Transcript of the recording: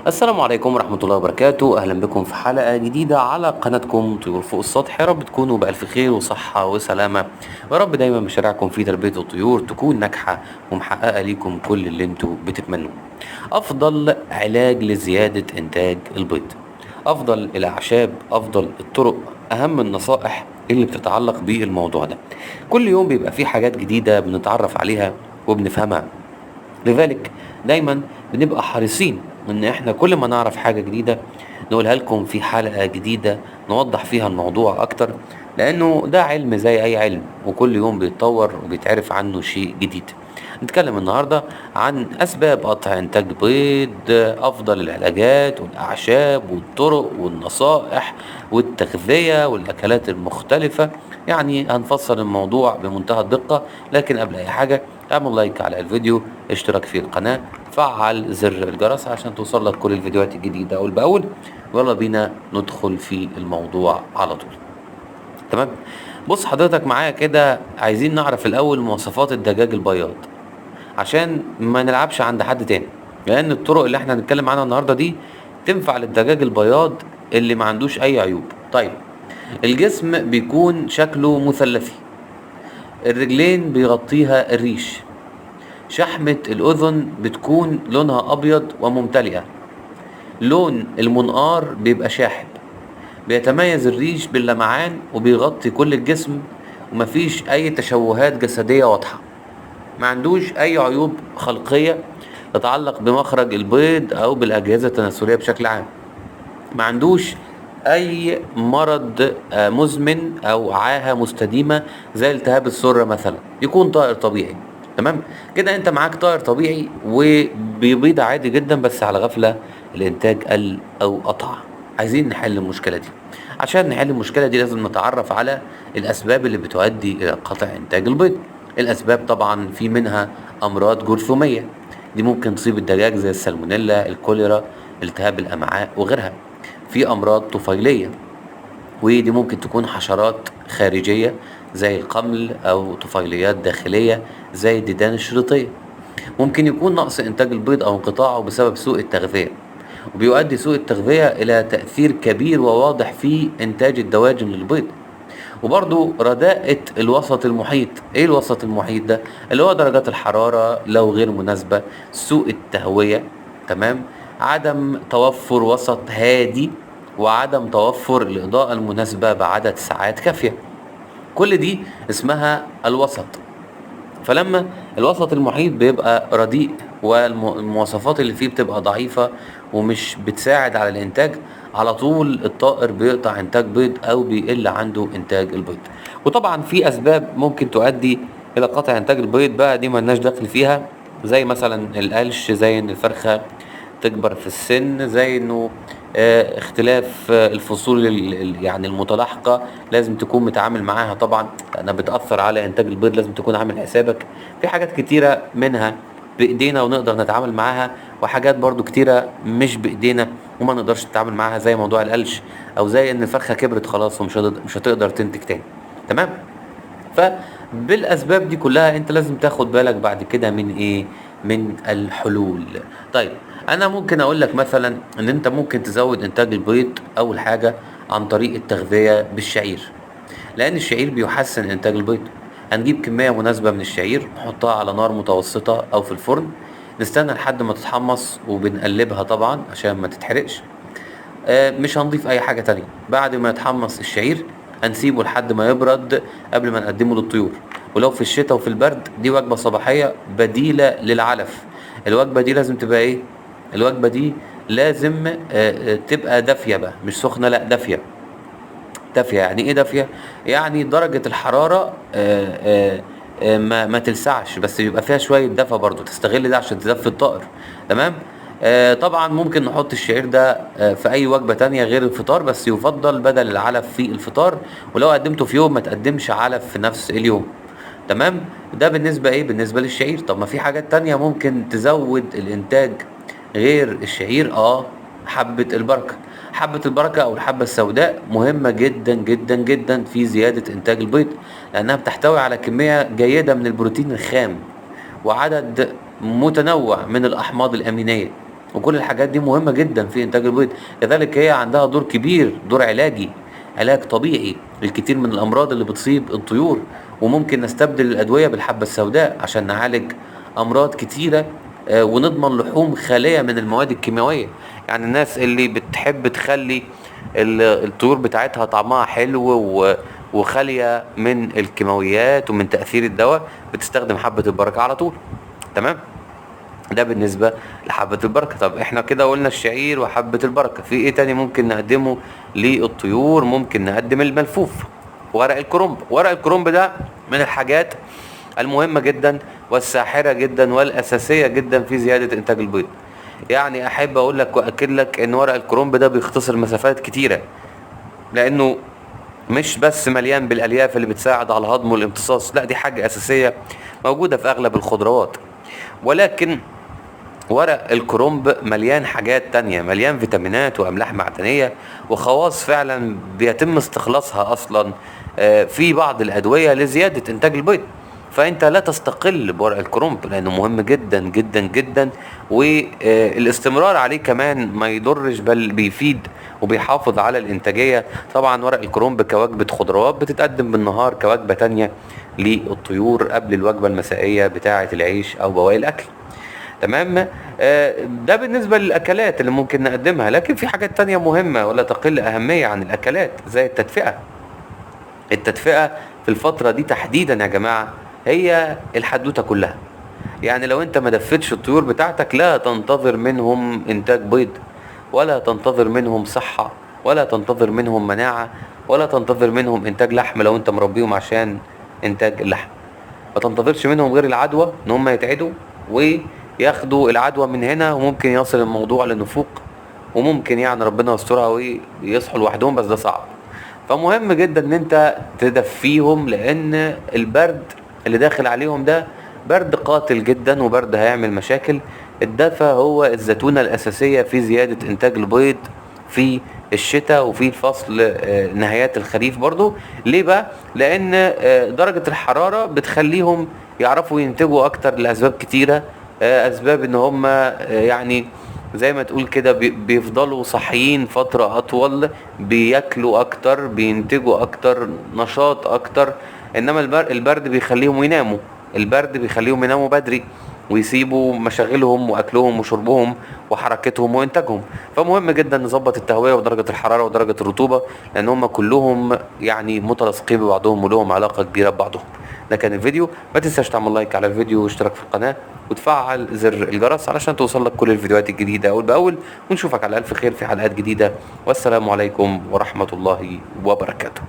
السلام عليكم ورحمة الله وبركاته. أهلا بكم في حلقة جديدة على قناتكم طيور فوق السطح. يا رب تكونوا بألف خير وصحة وسلامة، ويا رب دايما مشاريعكم في تربية الطيور تكون ناجحة ومحققة ليكم كل اللي انتوا بتتمنوه. أفضل علاج لزيادة إنتاج البيض، أفضل الأعشاب، أفضل الطرق، أهم النصائح اللي بتتعلق بالموضوع ده. كل يوم بيبقى في حاجات جديدة بنتعرف عليها وبنفهمها، لذلك دايما بنبقى حريصين ان احنا كل ما نعرف حاجة جديدة نقولها لكم في حلقة جديدة نوضح فيها الموضوع اكتر، لانه ده علم زي اي علم وكل يوم بيتطور وبيتعرف عنه شيء جديد. نتكلم النهاردة عن اسباب قطع انتاج بيض، افضل العلاجات والاعشاب والطرق والنصائح والتغذية والاكلات المختلفة. يعني هنفصل الموضوع بمنتهى الدقة، لكن قبل اي حاجة اعمل لايك على الفيديو، اشترك في القناة، فعل زر الجرس عشان توصل لك كل الفيديوهات الجديدة أول بأول. ويلا بينا ندخل في الموضوع على طول. تمام. بص حضرتك معايا كده، عايزين نعرف الأول مواصفات الدجاج البياض عشان ما نلعبش عند حد تاني، لأن الطرق اللي احنا هنتكلم عنها النهاردة دي تنفع للدجاج البياض اللي ما عندوش أي عيوب. طيب، الجسم بيكون شكله مثلثي، الرجلين بيغطيها الريش، شحمة الأذن بتكون لونها أبيض وممتلئة، لون المنقار بيبقى شاحب، بيتميز الريش باللمعان وبيغطي كل الجسم، ومفيش أي تشوهات جسدية واضحة، ما عندوش أي عيوب خلقية تتعلق بمخرج البيض أو بالأجهزة التناسلية بشكل عام، ما عندوش أي مرض مزمن أو عاهة مستديمة زي التهاب السرة مثلا، يكون طائر طبيعي. تمام كده، انت معاك طائر طبيعي وبيبيض عادي جدا، بس على غفلة الانتاج قل او قطع. عايزين نحل المشكلة دي. عشان نحل المشكلة دي لازم نتعرف على الاسباب اللي بتؤدي الى قطع انتاج البيض. الاسباب طبعا في منها امراض جرثومية، دي ممكن تصيب الدجاج زي السالمونيلا، الكوليرا، التهاب الامعاء وغيرها. في امراض طفيلية، ودي ممكن تكون حشرات خارجية زي القمل أو طفيليات داخلية زي الديدان الشريطية. ممكن يكون نقص إنتاج البيض أو انقطاعه بسبب سوء التغذية، وبيؤدي سوء التغذية إلى تأثير كبير وواضح في إنتاج الدواجن للبيض. وبرضو رداءة الوسط المحيط. ايه الوسط المحيط ده؟ اللي هو درجات الحرارة لو غير مناسبة، سوء التهوية، تمام، عدم توفر وسط هادي، وعدم توفر الإضاءة المناسبة بعدد ساعات كافية. كل دي اسمها الوسط. فلما الوسط المحيط بيبقى رديء والمواصفات اللي فيه بتبقى ضعيفة ومش بتساعد على الانتاج، على طول الطائر بيقطع انتاج بيض او بيقل عنده انتاج البيض. وطبعا في اسباب ممكن تؤدي الى قطع انتاج البيض، بقى دي ملناش دخل فيها، زي مثلا القلش، زي ان الفرخة تكبر في السن، زي انه اختلاف الفصول يعني المتلاحقة لازم تكون متعامل معاها طبعا، لانها بتأثر على انتاج البيض، لازم تكون عامل حسابك في حاجات كتيرة منها بايدينا ونقدر نتعامل معاها، وحاجات برضو كتيرة مش بايدينا وما نقدرش نتعامل معاها، زي موضوع القلش، او زي ان الفرخة كبرت خلاص مش هتقدر تنتج تاني. تمام. فبالاسباب دي كلها انت لازم تاخد بالك بعد كده من ايه؟ من الحلول. طيب، انا ممكن اقول لك مثلا ان انت ممكن تزود انتاج البيض اول حاجة عن طريق التغذية بالشعير، لان الشعير بيحسن انتاج البيض. هنجيب كمية مناسبة من الشعير، نحطها على نار متوسطة او في الفرن، نستنى لحد ما تتحمص وبنقلبها طبعا عشان ما تتحرقش. مش هنضيف اي حاجة تانية. بعد ما يتحمص الشعير هنسيبه لحد ما يبرد قبل ما نقدمه للطيور. ولو في الشتاء وفي البرد، دي وجبة صباحية بديلة للعلف. الوجبة دي لازم تبقى ايه؟ الوجبة دي لازم تبقى دافية بقى، مش سخنة، لا دافية. دافية يعني ايه دافية؟ يعني درجة الحرارة ما تلسعش، بس يبقى فيها شوية دفى برضو، تستغل ده عشان تدفي الطائر. تمام. طبعا ممكن نحط الشعير ده في اي وجبة تانية غير الفطار، بس يفضل بدل العلف في الفطار، ولو قدمته في يوم ما تقدمش علف في نفس اليوم. تمام. ده بالنسبة ايه؟ بالنسبة للشعير. طب ما في حاجات تانية ممكن تزود الانتاج غير الشعير. حبة البركة. حبة البركة او الحبة السوداء مهمة جدا جدا جدا في زيادة انتاج البيض، لانها بتحتوي على كمية جيدة من البروتين الخام، وعدد متنوع من الاحماض الامينية. وكل الحاجات دي مهمة جدا في انتاج البيض. كذلك هي عندها دور كبير، دور علاجي، علاج طبيعي للكثير من الامراض اللي بتصيب الطيور. وممكن نستبدل الادوية بالحبة السوداء عشان نعالج امراض كتيرة، ونضمن لحوم خالية من المواد الكيماوية. يعني الناس اللي بتحب تخلي الطيور بتاعتها طعمها حلو وخالية من الكيماويات ومن تأثير الدواء، بتستخدم حبة البركة على طول. تمام. ده بالنسبة لحبة البركة. طب احنا كده قلنا الشعير وحبة البركة، في ايه تاني ممكن نقدمه للطيور؟ ممكن نقدم الملفوف، ورق الكرنب. ورق الكرنب ده من الحاجات المهمة جدا والساحرة جدا والأساسية جدا في زيادة إنتاج البيض. يعني أحب أقول لك وأكد لك إن ورق الكرنب ده بيختصر مسافات كتيرة، لأنه مش بس مليان بالألياف اللي بتساعد على الهضم والامتصاص، لا دي حاجة أساسية موجودة في أغلب الخضروات. ولكن ورق الكرنب مليان حاجات تانية، مليان فيتامينات وأملاح معدنية وخواص فعلا بيتم استخلاصها أصلا في بعض الأدوية لزيادة إنتاج البيض. فأنت لا تستقل بورق الكرنب لأنه مهم جدا جدا جدا، والاستمرار عليه كمان ما يضرش بل بيفيد وبيحافظ على الإنتاجية. طبعا ورق الكرنب كوجبة خضروات بتتقدم بالنهار كوجبة تانية للطيور قبل الوجبة المسائية بتاعة العيش أو بواقي الأكل. تمام. ده بالنسبة للأكلات اللي ممكن نقدمها، لكن في حاجات تانية مهمة ولا تقل أهمية عن الأكلات زي التدفئة. التدفئة في الفترة دي تحديدا يا جماعة هي الحدوتة كلها. يعني لو انت ما دفتش الطيور بتاعتك لا تنتظر منهم انتاج بيض، ولا تنتظر منهم صحة، ولا تنتظر منهم مناعة، ولا تنتظر منهم انتاج لحم لو انت مربيهم عشان انتاج اللحم. ما تنتظرش منهم غير العدوى، ان هم يتعدوا وياخدوا العدوى من هنا، وممكن يصل الموضوع للنفوق، وممكن يعني ربنا يسترها ويصحوا لوحدهم، بس ده صعب. فمهم جدا ان انت تدفيهم، لان البرد اللي داخل عليهم ده برد قاتل جدا وبرد هيعمل مشاكل. الدفا هو الزتونة الأساسية في زيادة إنتاج البيض في الشتاء وفي الفصل نهايات الخريف برضو. ليه بقى؟ لأن درجة الحرارة بتخليهم يعرفوا ينتجوا أكتر لأسباب كتيرة. أسباب إن هم يعني زي ما تقول كده بيفضلوا صحيين فترة أطول، بياكلوا أكتر، بينتجوا أكتر، نشاط أكتر. إنما البرد بيخليهم يناموا، البرد بيخليهم يناموا بدري ويسيبوا مشاغلهم واكلهم وشربهم وحركتهم وانتاجهم. فمهم جدا نظبط التهويه ودرجه الحراره ودرجه الرطوبه، لان هم كلهم يعني متلاصقين ببعضهم ولهم علاقه كبيره ببعضهم. ده كان الفيديو. ما تنساش تعمل لايك على الفيديو واشتراك في القناه وتفعل زر الجرس علشان توصلك كل الفيديوهات الجديده اول باول. ونشوفك على الف خير في حلقات جديده، والسلام عليكم ورحمه الله وبركاته.